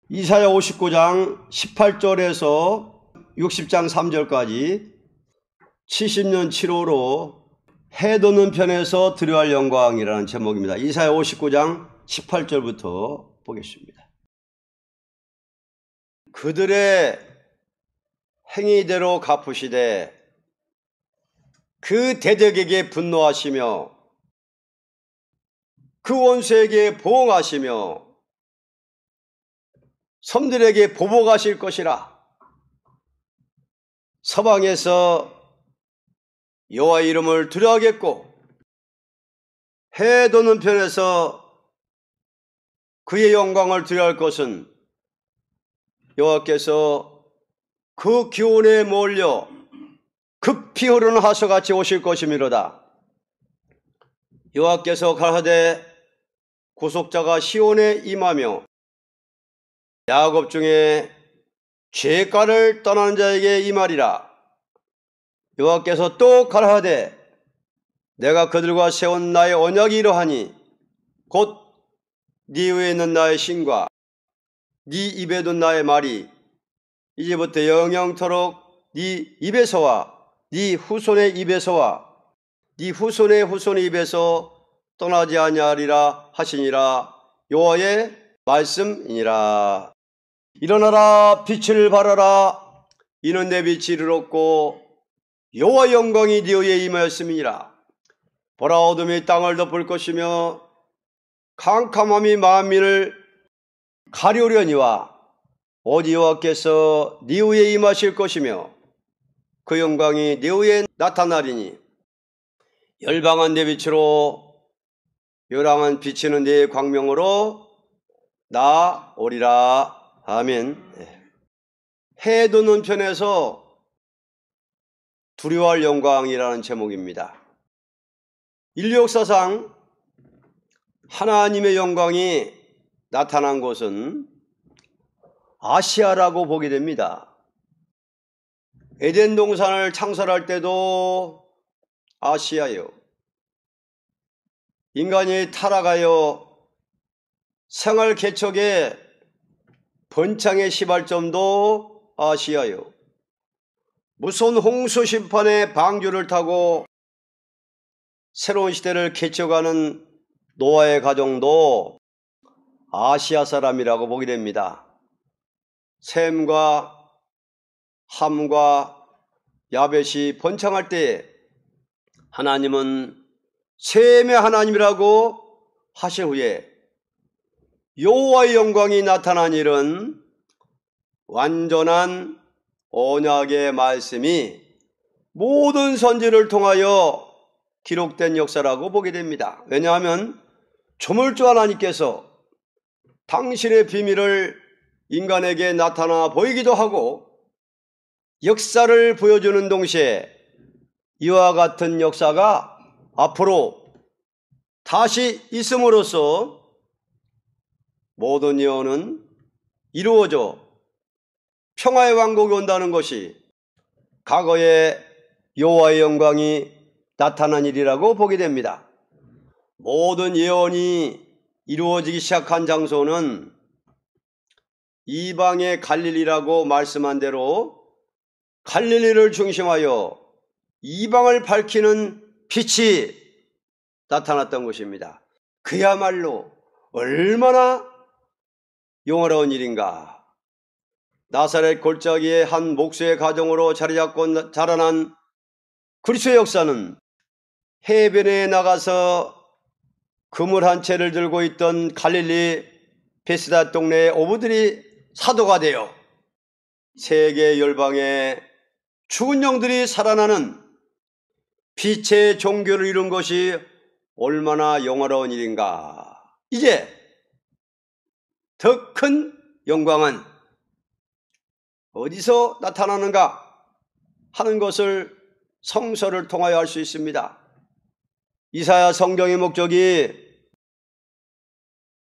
이사야 59장 18절에서 60장 3절까지 70년 7호로 해 돋는 편에서 드려야 할 영광이라는 제목입니다. 이사야 59장 18절부터 보겠습니다. 그들의 행위대로 갚으시되 그 대적에게 분노하시며 그 원수에게 보응하시며 섬들에게 보복하실 것이라. 서방에서 여호와의 이름을 두려워하겠고 해 돋는 편에서 그의 영광을 두려워할 것은 여호와께서 그 기온에 몰려 급히 흐르는 하수같이 오실 것이미로다. 여호와께서 가라사대 구속자가 시온에 임하며 야곱 중에 죄가를 떠나는 자에게 임하리라. 여호와께서 또 가라사대 내가 그들과 세운 나의 언약이 이러하니 곧 네 위에 있는 나의 신과 네 입에 둔 나의 말이 이제부터 영영토록 네 입에서와 네 후손의 입에서와 네 후손의 후손의 입에서 떠나지 아니하리라 하시니라. 여호와의 말씀이니라. 일어나라, 빛을 발하라. 이는 내 빛이 이르렀고 여호와의 영광이 네 위에 임하였음이니라. 보라, 어둠이 땅을 덮을 것이며 캄캄함이 만민을 가려우려니와 오직 여호와께서 네 위에 임하실 것이며 그 영광이 네 위에 나타나리니 열방한 내 빛으로 요랑한 비치는 내 광명으로 나오리라. 아멘. 해 돋는 편에서 두려워할 영광이라는 제목입니다. 인류 역사상 하나님의 영광이 나타난 곳은 아시아라고 보게 됩니다. 에덴 동산을 창설할 때도 아시아요. 인간이 타락하여 생활 개척에 번창의 시발점도 아시아요. 무서운 홍수 심판의 방주를 타고 새로운 시대를 개척하는 노아의 가정도 아시아 사람이라고 보게 됩니다. 셈과 함과 야벳이 번창할 때 하나님은 셈의 하나님이라고 하신 후에 여호와의 영광이 나타난 일은 완전한 언약의 말씀이 모든 선지를 통하여 기록된 역사라고 보게 됩니다. 왜냐하면 조물주 하나님께서 당신의 비밀을 인간에게 나타나 보이기도 하고 역사를 보여주는 동시에 이와 같은 역사가 앞으로 다시 있음으로써 모든 예언은 이루어져 평화의 왕국이 온다는 것이 과거의 여호와의 영광이 나타난 일이라고 보게 됩니다. 모든 예언이 이루어지기 시작한 장소는 이방의 갈릴리라고 말씀한 대로 갈릴리를 중심하여 이방을 밝히는 빛이 나타났던 것입니다. 그야말로 얼마나 영화로운 일인가. 나사렛 골짜기의 한 목수의 가정으로 자리잡고 자라난 그리스도의 역사는 해변에 나가서 그물 한 채를 들고 있던 갈릴리 베스다 동네의 어부들이 사도가 되어 세계 열방에 죽은 영들이 살아나는 빛의 종교를 이룬 것이 얼마나 영화로운 일인가. 이제 더 큰 영광은 어디서 나타나는가 하는 것을 성서를 통하여 알 수 있습니다. 이사야 성경의 목적이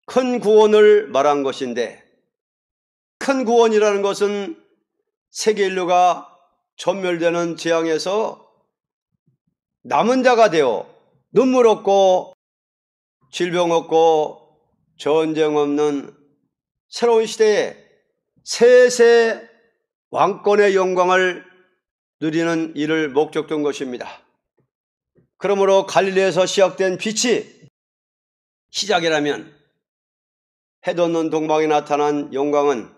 큰 구원을 말한 것인데, 큰 구원이라는 것은 세계 인류가 전멸되는 재앙에서 남은 자가 되어 눈물 없고 질병 없고 전쟁 없는 새로운 시대에 세세 왕권의 영광을 누리는 이를 목적된 것입니다. 그러므로 갈릴리에서 시작된 빛이 시작이라면 해돋는 동방에 나타난 영광은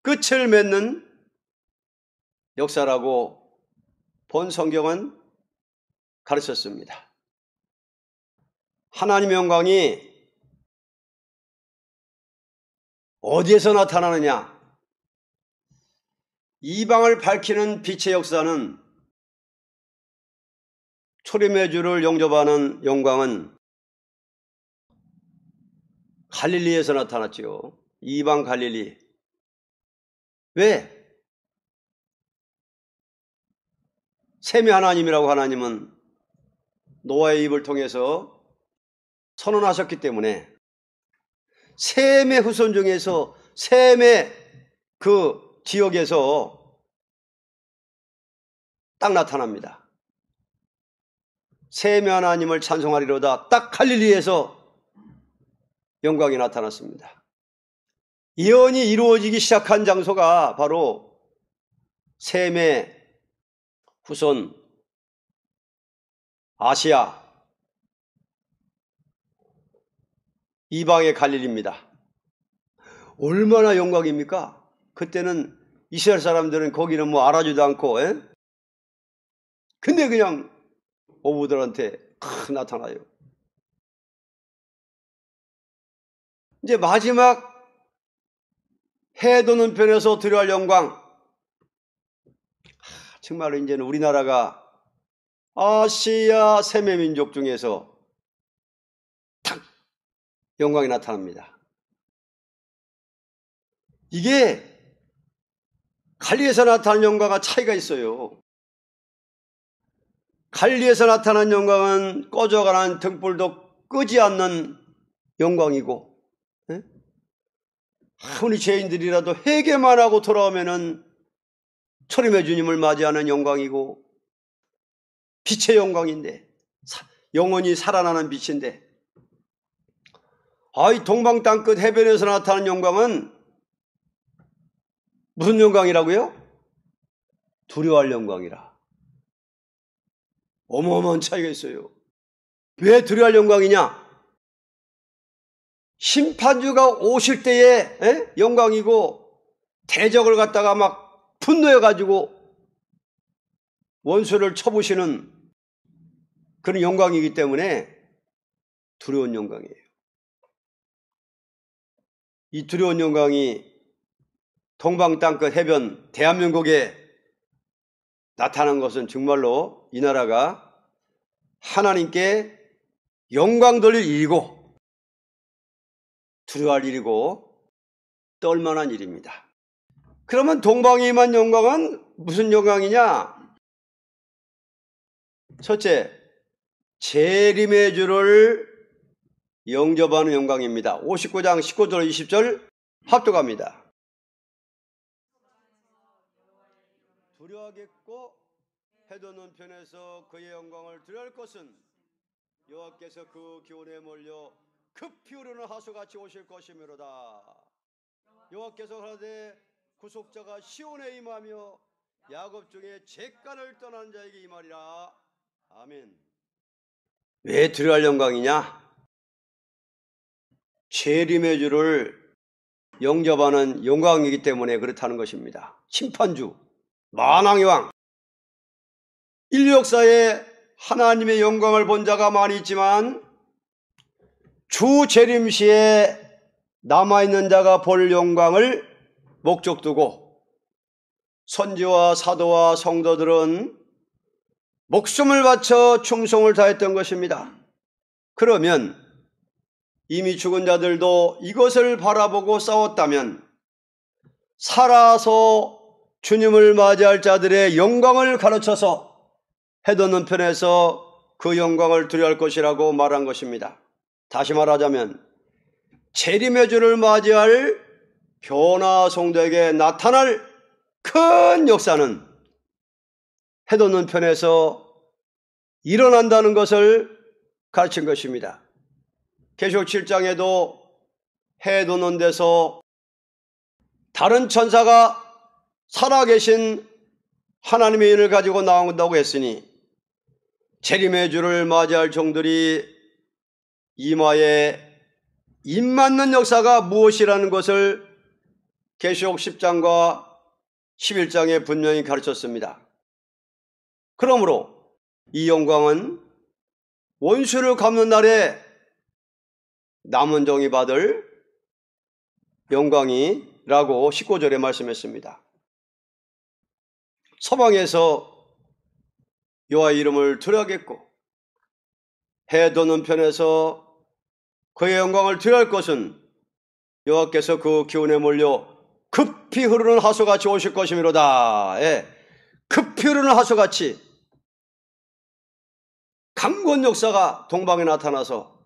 끝을 맺는 역사라고 본 성경은 가르쳤습니다. 하나님의 영광이 어디에서 나타나느냐? 이방을 밝히는 빛의 역사는, 초림의 주를 영접하는 영광은 갈릴리에서 나타났지요. 이방 갈릴리. 왜? 셈의 하나님이라고 하나님은 노아의 입을 통해서 선언하셨기 때문에 셈의 후손 중에서, 셈의 그 지역에서 딱 나타납니다. 셈의 하나님을 찬송하리로다. 딱 갈릴리에서 영광이 나타났습니다. 예언이 이루어지기 시작한 장소가 바로 셈의 후손 아시아 이방의 갈릴리입니다. 얼마나 영광입니까? 그때는 이스라엘 사람들은 거기는 뭐 알아주지도 않고, 근데 그냥 어부들한테 나타나요. 이제 마지막 해 도는 편에서 드려야 할 영광. 정말로 이제는 우리나라가 아시아 셈의 민족 중에서 탁 영광이 나타납니다. 이게 갈릴리에서 나타나는 영광과 차이가 있어요. 갈릴리에서 나타난 영광은 꺼져가는 등불도 끄지 않는 영광이고, 아무리 죄인들이라도 회개만 하고 돌아오면은 초림의 주님을 맞이하는 영광이고, 빛의 영광인데, 영원히 살아나는 빛인데, 이 동방 땅끝 해변에서 나타나는 영광은 무슨 영광이라고요? 두려워할 영광이라. 어마어마한 차이가 있어요. 왜 두려워할 영광이냐? 심판주가 오실 때의 영광이고, 대적을 갖다가 막 분노해가지고 원수를 쳐부시는 그런 영광이기 때문에 두려운 영광이에요. 이 두려운 영광이 동방 땅끝 해변 대한민국에 나타난 것은 정말로 이 나라가 하나님께 영광 돌릴 일이고 두려워할 일이고 떨만한 일입니다. 그러면 동방에 임한 영광은 무슨 영광이냐? 첫째, 재림의 주를 영접하는 영광입니다. 59장 19절 20절 합독합니다. 두려워하겠고 해돋는 편에서 그의 영광을 두려워할 것은 여호와께서 그 기온에 몰려 급히 흐르는 하수같이 오실 것이므로다. 여호와께서 하되 구속자가 시온에 임하며 야곱 중에 잿간을 떠난 자에게 임하리라. 아멘. 왜 두려워할 영광이냐? 재림의 주를 영접하는 영광이기 때문에 그렇다는 것입니다. 심판주, 만왕의 왕. 인류 역사에 하나님의 영광을 본 자가 많이 있지만 주 재림 시에 남아있는 자가 볼 영광을 목적 두고 선지와 사도와 성도들은 목숨을 바쳐 충성을 다했던 것입니다. 그러면 이미 죽은 자들도 이것을 바라보고 싸웠다면 살아서 주님을 맞이할 자들의 영광을 가르쳐서 해돋는 편에서 그 영광을 두려워할 것이라고 말한 것입니다. 다시 말하자면 재림의 주를 맞이할 교나 성도에게 나타날 큰 역사는 해돋는 편에서 일어난다는 것을 가르친 것입니다. 계시록 7장에도 해 돋는 데서 다른 천사가 살아계신 하나님의 인을 가지고 나온다고 했으니 재림의 주를 맞이할 종들이 이마에 입 맞는 역사가 무엇이라는 것을 계시록 10장과 11장에 분명히 가르쳤습니다. 그러므로 이 영광은 원수를 갚는 날에 남은 종이 받을 영광이라고 19절에 말씀했습니다. 서방에서 여호와의 이름을 드려야겠고 해 도는 편에서 그의 영광을 드려야 할 것은 여호와께서 그 기운에 몰려 급히 흐르는 하수같이 오실 것이미로다. 예, 급히 흐르는 하수같이 강권 역사가 동방에 나타나서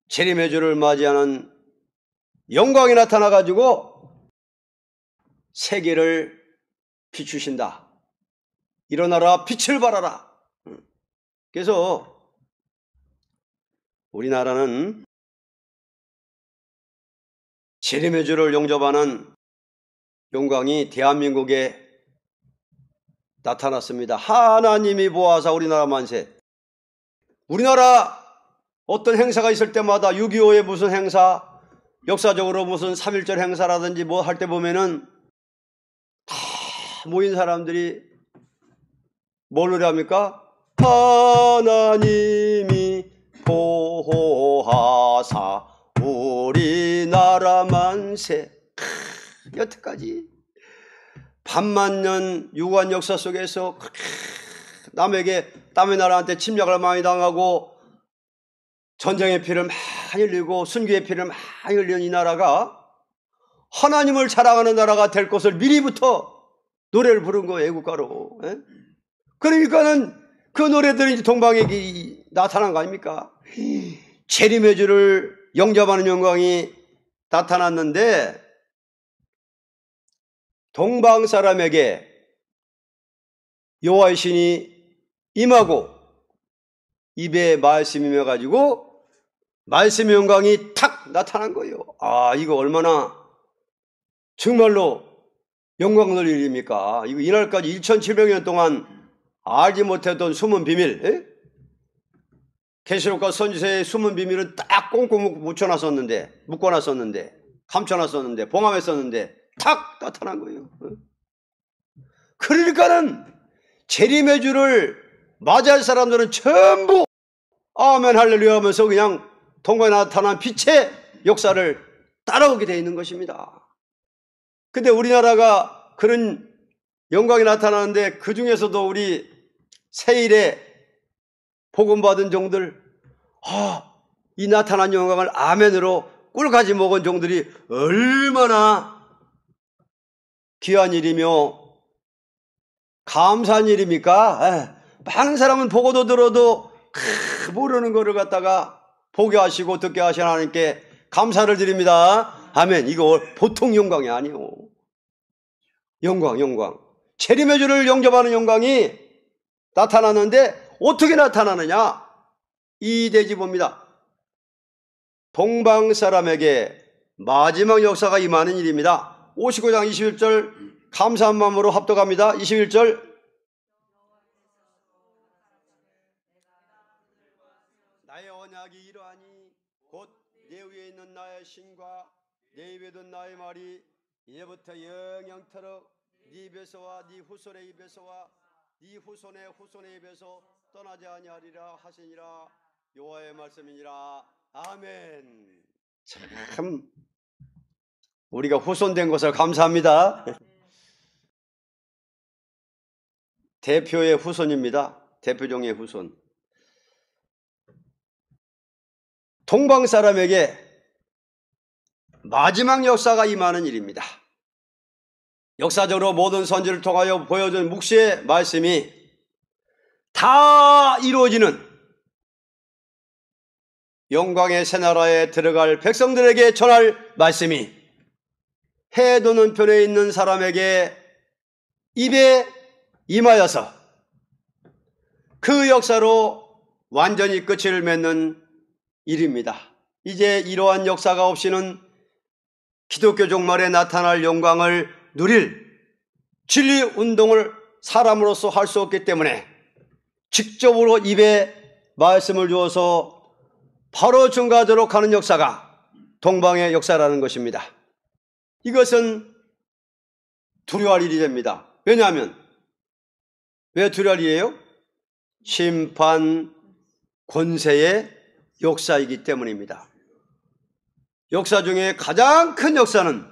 재림의 주를 맞이하는 영광이 나타나가지고 세계를 비추신다. 일어나라, 빛을 발하라. 그래서 우리나라는 재림의 주를 영접하는 영광이 대한민국에 나타났습니다. 하나님이 보아사 우리나라 만세. 우리나라 어떤 행사가 있을 때마다 6.25의 무슨 행사, 역사적으로 무슨 3.1절 행사라든지 뭐 할 때 보면은 다 모인 사람들이 뭘 노래합니까? 하나님이 보호하사 우리나라 만세. 여태까지 반만년 유구한 역사 속에서 남의 나라한테 침략을 많이 당하고 전쟁의 피를 많이 흘리고 순교의 피를 많이 흘리는 이 나라가 하나님을 자랑하는 나라가 될 것을 미리부터 노래를 부른 거예요, 애국가로. 그러니까는 그 노래들이 이제 동방에 나타난 거 아닙니까? 재림의 주를 영접하는 영광이 나타났는데 동방 사람에게 여호와의 신이 임하고 입에 말씀이며 가지고 말씀의 영광이 탁 나타난 거예요. 아, 이거 얼마나 정말로 영광 돌릴 일입니까? 이거 이날까지 1700년 동안 알지 못했던 숨은 비밀, 계시록과 선지서의 숨은 비밀은 딱 꽁꽁 묶어놨었는데, 감춰놨었는데, 봉함했었는데 탁 나타난 거예요. 그러니까는 재림의 주를 맞이할 사람들은 전부 아멘 할렐루야 하면서 그냥 동방에 나타난 빛의 역사를 따라오게 되어 있는 것입니다. 근데 우리나라가 그런 영광이 나타나는데 그 중에서도 우리 세일에 복음받은 종들, 이 나타난 영광을 아멘으로 꿀가지 먹은 종들이 얼마나 귀한 일이며 감사한 일입니까? 많은 사람은 보고도 들어도 모르는 거를 갖다가 보게 하시고 듣게 하신 하나님께 감사를 드립니다. 아멘. 이거 보통 영광이 아니에요. 영광. 재림의 주를 영접하는 영광이 나타나는데 어떻게 나타나느냐? 이 대지 봅니다. 동방 사람에게 마지막 역사가 임하는 일입니다. 59장 21절 감사한 마음으로 합독합니다. 21절 나의 언약이 이러하니 곧 내 위에 있는 나의 신과 내 입에 둔 나의 말이 이제부터 영영토록 네 입에서와 네 후손의 입에서와 네 후손의 후손의 입에서 떠나지 아니하리라 하시니라. 여호와의 말씀이니라. 아멘. 참 우리가 후손된 것을 감사합니다. 대표의 후손입니다. 대표종의 후손. 동방 사람에게 마지막 역사가 임하는 일입니다. 역사적으로 모든 선지를 통하여 보여준 묵시의 말씀이 다 이루어지는 영광의 새나라에 들어갈 백성들에게 전할 말씀이 해 도는 편에 있는 사람에게 입에 임하여서 그 역사로 완전히 끝을 맺는 일입니다. 이제 이러한 역사가 없이는 기독교 종말에 나타날 영광을 누릴 진리 운동을 사람으로서 할 수 없기 때문에 직접으로 입에 말씀을 주어서 바로 증거하도록 하는 역사가 동방의 역사라는 것입니다. 이것은 두려워할 일이 됩니다. 왜냐하면 왜 두려워할 일이에요? 심판 권세의 역사이기 때문입니다. 역사 중에 가장 큰 역사는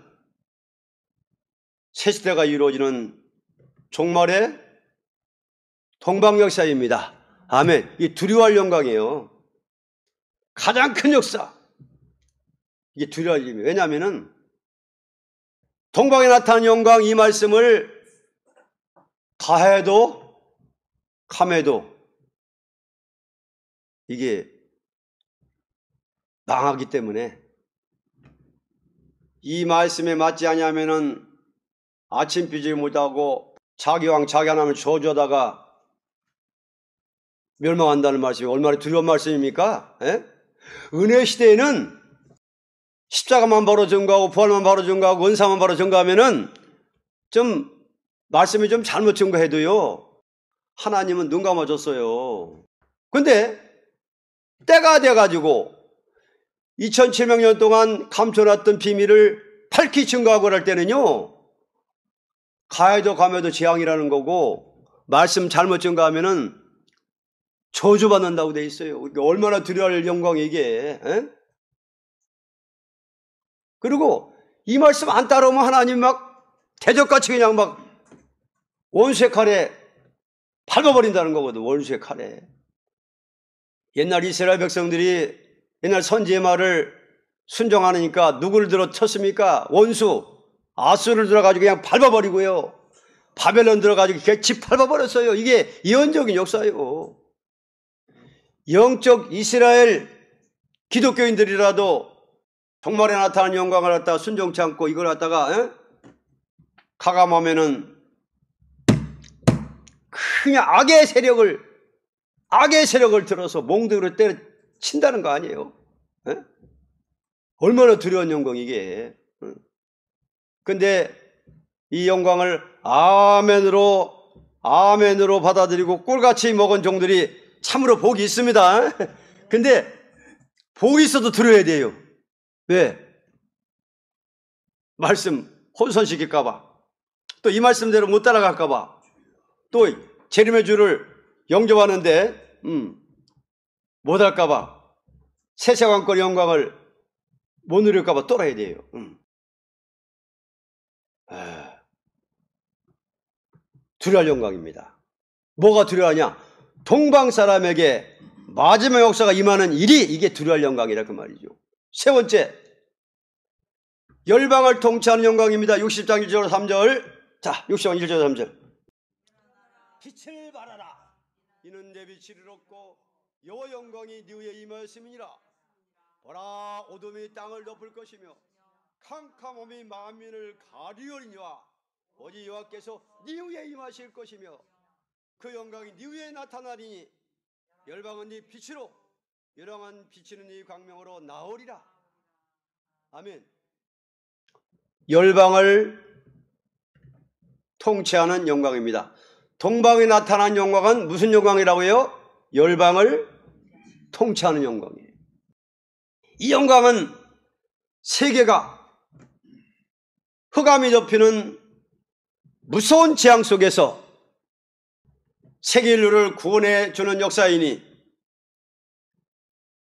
새시대가 이루어지는 종말의 동방 역사입니다. 아멘. 이 두려워할 영광이에요. 가장 큰 역사. 이게 두려워할 일입니다. 왜냐하면 동방에 나타난 영광 이 말씀을 가해도 감해도 이게 망하기 때문에 이 말씀에 맞지 아니하면은 아침 비질 못하고 자기왕 자기 하나님을 저주하다가 멸망한다는 말씀이 얼마나 두려운 말씀입니까? 에? 은혜 시대에는 십자가만 바로 증거하고 부활만 바로 증거하고 은사만 바로 증거하면은 좀 말씀이 좀 잘못 증거해도요 하나님은 눈 감아줬어요. 근데 때가 돼가지고 2700년 동안 감춰놨던 비밀을 밝히 증거하고 할 때는요 가해도 감해도 재앙이라는 거고 말씀 잘못 증거하면은 저주받는다고 돼 있어요. 그러니까 얼마나 두려워할 영광이 이게. 에? 그리고 이 말씀 안 따라오면 하나님 막 대적같이 그냥 막 원수의 칼에 밟아버린다는 거거든. 원수의 칼에. 옛날 이스라엘 백성들이 옛날 선지의 말을 순종하니까 누구를 들어 쳤습니까? 원수 아수를 들어가지고 그냥 밟아버리고요. 바벨론 들어가지고 집 밟아버렸어요. 이게 예언적인 역사예요. 영적 이스라엘 기독교인들이라도 종말에 나타난 영광을 갖다가 순종치 않고 이걸 갖다가 가감하면은 그냥 악의 세력을 들어서 몽둥이로 때려친다는 거 아니에요? 에? 얼마나 두려운 영광 이게. 근데 이 영광을 아멘으로 받아들이고 꿀같이 먹은 종들이 참으로 복이 있습니다. 근데 복이 있어도 두려워야 돼요. 왜? 말씀 혼선시킬까봐. 또 이 말씀대로 못 따라갈까봐. 또 재림의 주를 영접하는데 못할까봐. 세세왕권의 영광을 못 누릴까봐 떨어야 돼요. 두려워할 영광입니다. 뭐가 두려워하냐? 동방 사람에게 마지막 역사가 임하는 일이 이게 두려워할 영광이라 그 말이죠. 세 번째, 열방을 통치하는 영광입니다. 60장 1절 3절. 자, 60장 1절 3절. 빛을 발하라. 이는 내 빛을 이뤘고 여호와 영광이 네 위에 임하였음이니라. 보라, 어둠이 땅을 덮을 것이며 캄캄함이 만민을 가리우리니와 오직 여호와께서 네 위에 임하실 것이며 그 영광이 네 위에 나타나리니 열방은 네 빛으로 열왕한 비치는 네 광명으로 나오리라. 아멘. 열방을 통치하는 영광입니다. 동방에 나타난 영광은 무슨 영광이라고요? 열방을 통치하는 영광이에요. 이 영광은 세계가 흑암이 덮이는 무서운 재앙 속에서 세계 인류를 구원해 주는 역사이니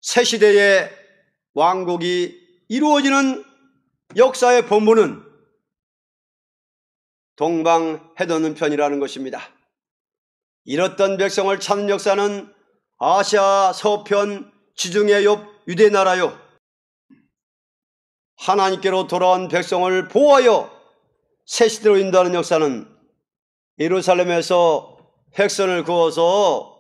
새 시대의 왕국이 이루어지는 역사의 본문은 동방 해돋는 편이라는 것입니다. 잃었던 백성을 찾는 역사는 아시아 서편 지중해 옆 유대 나라요. 하나님께로 돌아온 백성을 보호하여 새 시대로 인도하는 역사는 예루살렘에서 핵선을 그어서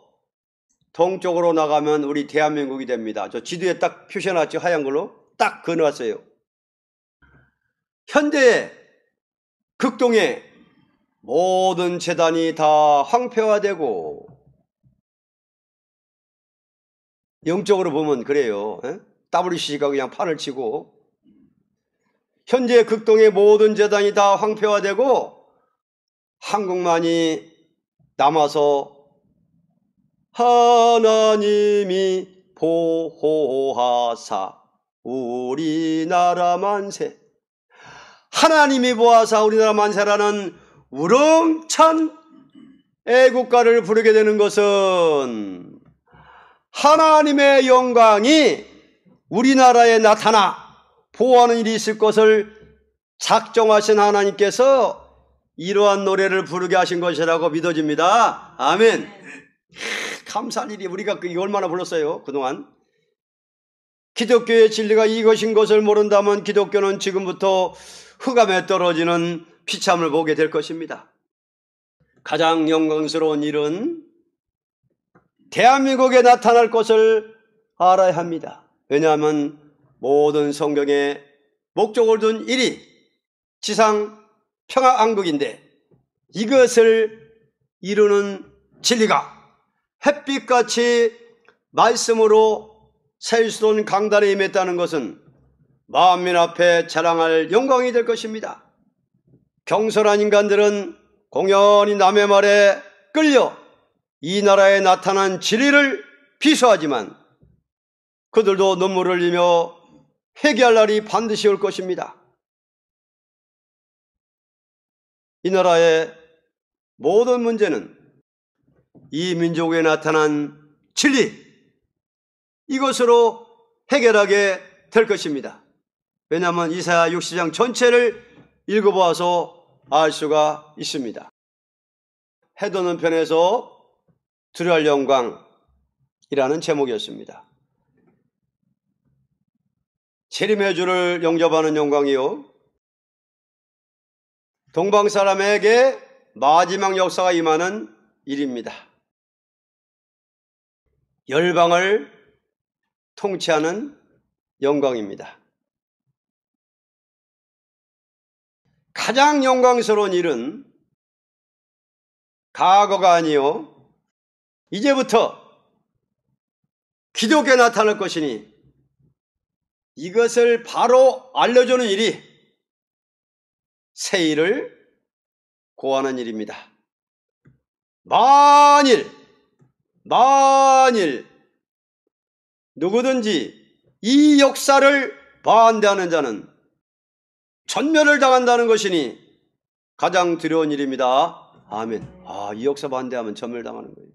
동쪽으로 나가면 우리 대한민국이 됩니다. 저 지도에 딱 표시해놨죠. 하얀 걸로 딱 그어놨어요. 현대의 극동의 모든 재단이 다 황폐화되고 영적으로 보면 그래요. WCC가 그냥 판을 치고 현재 극동의 모든 재단이 다 황폐화되고 한국만이 남아서 하나님이 보호하사 우리나라 만세, 하나님이 보호하사 우리나라 만세라는 우렁찬 애국가를 부르게 되는 것은 하나님의 영광이 우리나라에 나타나 보호하는 일이 있을 것을 작정하신 하나님께서 이러한 노래를 부르게 하신 것이라고 믿어집니다. 아멘. 감사할 일이, 우리가 이거 얼마나 불렀어요 그동안. 기독교의 진리가 이것인 것을 모른다면 기독교는 지금부터 흑암에 떨어지는 비참을 보게 될 것입니다. 가장 영광스러운 일은 대한민국에 나타날 것을 알아야 합니다. 왜냐하면 모든 성경에 목적을 둔 일이 지상 평화왕국인데, 이것을 이루는 진리가 햇빛같이 말씀으로 셀수론 강단에 임했다는 것은 만민 앞에 자랑할 영광이 될 것입니다. 경솔한 인간들은 공연히 남의 말에 끌려 이 나라에 나타난 진리를 비수하지만 그들도 눈물을 흘리며 회개할 날이 반드시 올 것입니다. 이 나라의 모든 문제는 이 민족에 나타난 진리, 이것으로 해결하게 될 것입니다. 왜냐하면 이사야 60장 전체를 읽어보아서 알 수가 있습니다. 해도는 편에서 두려워할 영광이라는 제목이었습니다. 재림의 주를 영접하는 영광이요, 동방 사람에게 마지막 역사가 임하는 일입니다. 열방을 통치하는 영광입니다. 가장 영광스러운 일은 과거가 아니요 이제부터 기독교에 나타날 것이니 이것을 바로 알려주는 일이 세일을 고하는 일입니다. 만일 누구든지 이 역사를 반대하는 자는 전멸을 당한다는 것이니 가장 두려운 일입니다. 아멘. 이 역사 반대하면 전멸당하는 거예요.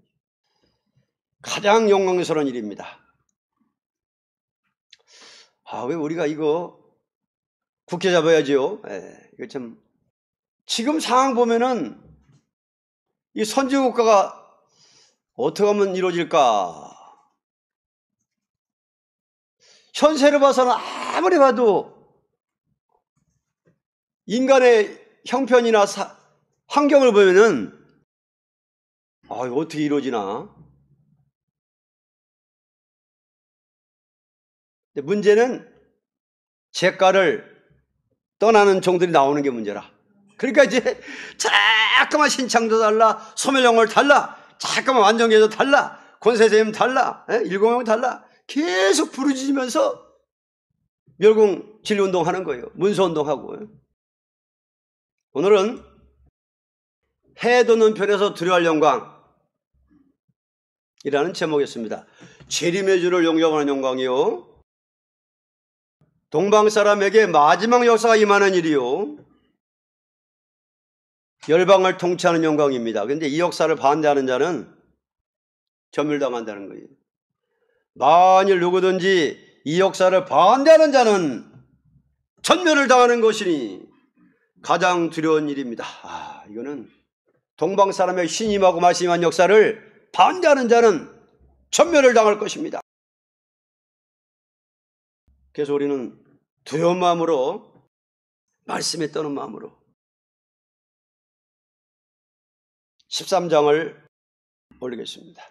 가장 영광스러운 일입니다. 왜 우리가 이거 굳게 잡아야지요. 이거 참, 지금 상황 보면은 이 선진국가가 어떻게 하면 이루어질까? 현세를 봐서는 아무리 봐도 인간의 형편이나 환경을 보면은 이거 어떻게 이루어지나? 근데 문제는 제가를 떠나는 종들이 나오는 게 문제라. 그러니까 이제 자꾸만 신창도 달라, 소멸영월 달라, 자꾸만 완전계도 달라, 권세세임 달라, 일공용 달라, 계속 부르짖으면서 멸공 진리운동 하는 거예요. 문서운동하고. 오늘은 해 돋는 별에서 두려워할 영광 이라는 제목이었습니다. 재림의 주를 영접하는 영광이요, 동방 사람에게 마지막 역사가 임하는 일이요, 열방을 통치하는 영광입니다. 그런데 이 역사를 반대하는 자는 전멸당한다는 거예요. 만일 누구든지 이 역사를 반대하는 자는 전멸을 당하는 것이니 가장 두려운 일입니다. 이거는 동방 사람의 신임하고 말씀한 역사를 반대하는 자는 전멸을 당할 것입니다. 그래서 우리는 두려운 마음으로, 말씀에 떠는 마음으로 13장을 올리겠습니다.